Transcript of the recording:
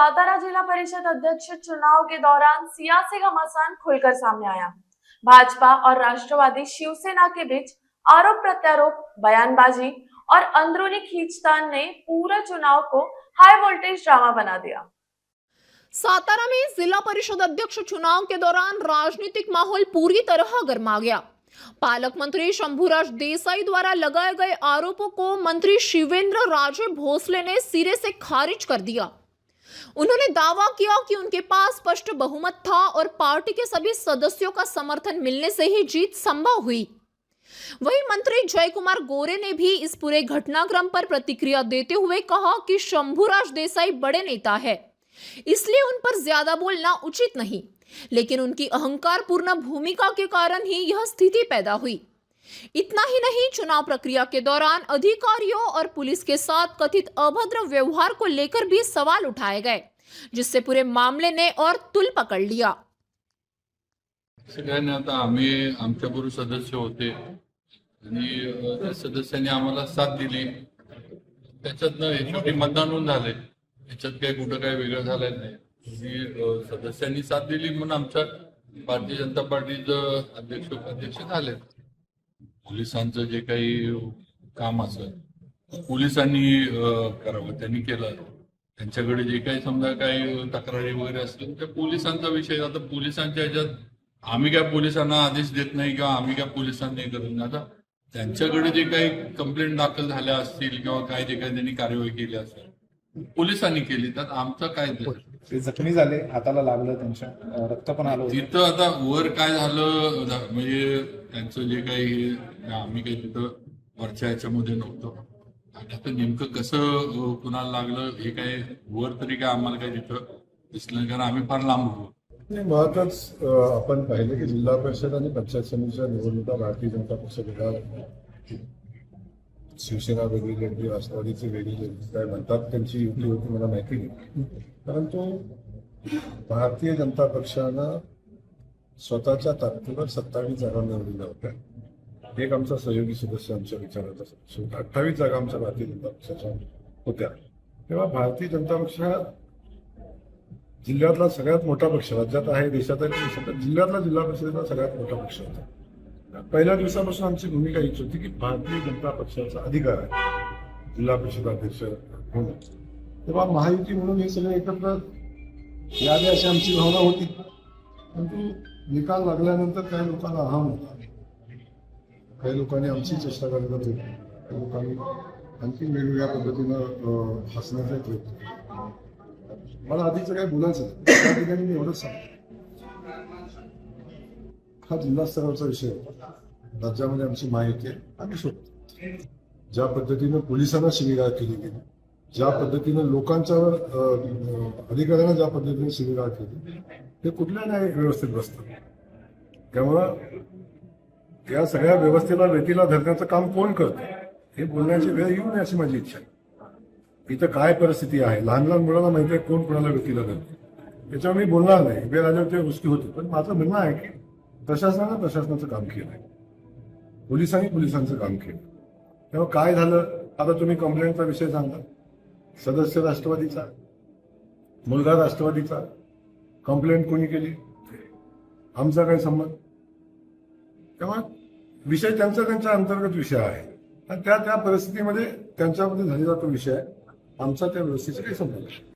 सातारा जिला परिषद अध्यक्ष चुनाव के दौरान सियासी घमासान खुलकर सामने आया। भाजपा और राष्ट्रवादी शिवसेना के बीच आरोप प्रत्यारोप, बयानबाजी और अंदरूनी खींचतान ने पूरा चुनाव को हाई वोल्टेज ड्रामा बना दिया। सातारा में जिला परिषद अध्यक्ष चुनाव के दौरान राजनीतिक माहौल पूरी तरह गर्मा गया। पालक मंत्री शंभूराज देसाई द्वारा लगाए गए आरोपों को मंत्री शिवेंद्र राजे भोसले ने सिरे से खारिज कर दिया। उन्होंने दावा किया कि उनके पास स्पष्ट बहुमत था और पार्टी के सभी सदस्यों का समर्थन मिलने से ही जीत संभव हुई। वहीं मंत्री जय कुमार गोरे ने भी इस पूरे घटनाक्रम पर प्रतिक्रिया देते हुए कहा कि शंभूराज देसाई बड़े नेता है, इसलिए उन पर ज्यादा बोलना उचित नहीं, लेकिन उनकी अहंकारपूर्ण भूमिका के कारण ही यह स्थिति पैदा हुई। इतना ही नहीं, चुनाव प्रक्रिया के दौरान अधिकारियों और पुलिस के साथ कथित अभद्र व्यवहार को लेकर भी सवाल उठाए गए, जिससे पूरे मामले ने और तुल पकड़ लिया। आता आम्ही आमच्याबरोबर सदस्य होते आणि त्या सदस्यांनी आम्हाला साथ दिली। त्याच्यातनं शेवटी मतदान होऊन झाले, त्याच्यात काही कुठं काही वेगळं झालं नाही। सदस्यांनी साथ दिली म्हणून आमच्या भारतीय जनता पार्टीचं अध्यक्ष झाले। पोलिसांचं जे काही काम असेल पोलिसांनी करावं, त्यांनी केलं। त्यांच्याकडे जे काही समजा काही तक्रारी वगैरे असतील त्या पोलिसांचा विषय। आता पोलिसांच्या ह्याच्यात आम्ही काय पोलिसांना आदेश देत नाही किंवा आम्ही काय पोलिसांनी करून, आता त्यांच्याकडे जे काही कंप्लेंट दाखल झाल्या असतील किंवा काय जे काही त्यांनी कार्यवाही केली असेल पोलिसांनी केली, त्यात आमचं काय ते जखमी झाले, हाताला लागलं, त्यांच्या रक्त पण आलं। तिथं आता वर काय झालं म्हणजे त्यांचं जे काही आम्ही काही तिथं वरच्या ह्याच्यामध्ये नव्हतो आणि आता नेमकं कसं कुणाला लागलं हे काय वर तरी काय आम्हाला काही तिथं दिसलं, कारण आम्ही फार लांब होतो। मुळातच आपण पाहिलं की जिल्हा परिषद आणि पंचायत समितीच्या निवडणुका भारतीय जनता पक्ष वेगळा, शिवसेना वेगळी लढली, राष्ट्रवादीची वेगळी लढली, काय म्हणतात त्यांची युती होती मला माहिती नाही। परंतु भारतीय जनता पक्षानं स्वतःच्या ताकदीवर 27 जागा निवडलेल्या होत्या। एक आमचा सहयोगी सदस्य आमच्या विचाराचा सदस्य होता। 28 जागा आमच्या भारतीय जनता पक्षाच्या होत्या। तेव्हा भारतीय जनता पक्ष जिल्ह्यातला सगळ्यात मोठा पक्ष राज्यात आहे, देशात आहे, जिल्ह्यातला जिल्हा परिषदेचा सगळ्यात मोठा पक्ष होता। पहिल्या दिवसापासून आमची भूमिका हीच होती की भारतीय जनता पक्षाचा अधिकार आहे जिल्हा परिषद अध्यक्ष होणं। तेव्हा महायुती म्हणून हे सगळे एकत्र यावे अशी आमची भावना होती। परंतु निकाल लागल्यानंतर काही लोकांना अहम होता, काही लोकांनी आमची चेष्टा करायला होती, काही लोकांनी आणखी वेगवेगळ्या पद्धतीनं हसण्याचा प्रयत्न। मला आधीचं काही बोलायचं नाही, त्या ठिकाणी मी एवढंच सांगतो, हा जिल्हा स्तरावरचा विषय होता। राज्यामध्ये आमची माहिती आहे, आम्ही शोधतो ज्या पद्धतीनं पोलिसांना शिवीगाळ केली गेली, ज्या पद्धतीनं लोकांच्यावर अधिकाऱ्यांना ज्या पद्धतीने शिवीगाळ केली, हे कुठल्या नाही व्यवस्थित बसतं। त्यामुळं या सगळ्या व्यवस्थेला वेटीला धरण्याचं काम कोण करतं हे बोलण्याची वेळ येऊ नये अशी माझी इच्छा आहे। इथं काय परिस्थिती आहे, लहान लहान मुलांना माहिती आहे कोण कोणाला वेटीला धरते, त्याच्यावर मी बोलणार नाही, वेळ आल्यावर त्या गोष्टी होते। पण माझं म्हणणं आहे की प्रशासनानं प्रशासनाचं काम केलंय, पोलिसांनी पोलिसांचं काम केलं। तेव्हा काय झालं, आता तुम्ही कंप्लेंटचा विषय सांगा, सदस्य राष्ट्रवादीचा, मुलगा राष्ट्रवादीचा, कंप्लेंट कोणी केली, आमचा काय संबंध? तेव्हा विषय त्यांच्या अंतर्गत विषय आहे आणि त्या परिस्थितीमध्ये त्यांच्यामध्ये झालेला तो विषय आहे, आमचा त्या व्यवस्थेचा काही संबंध नाही।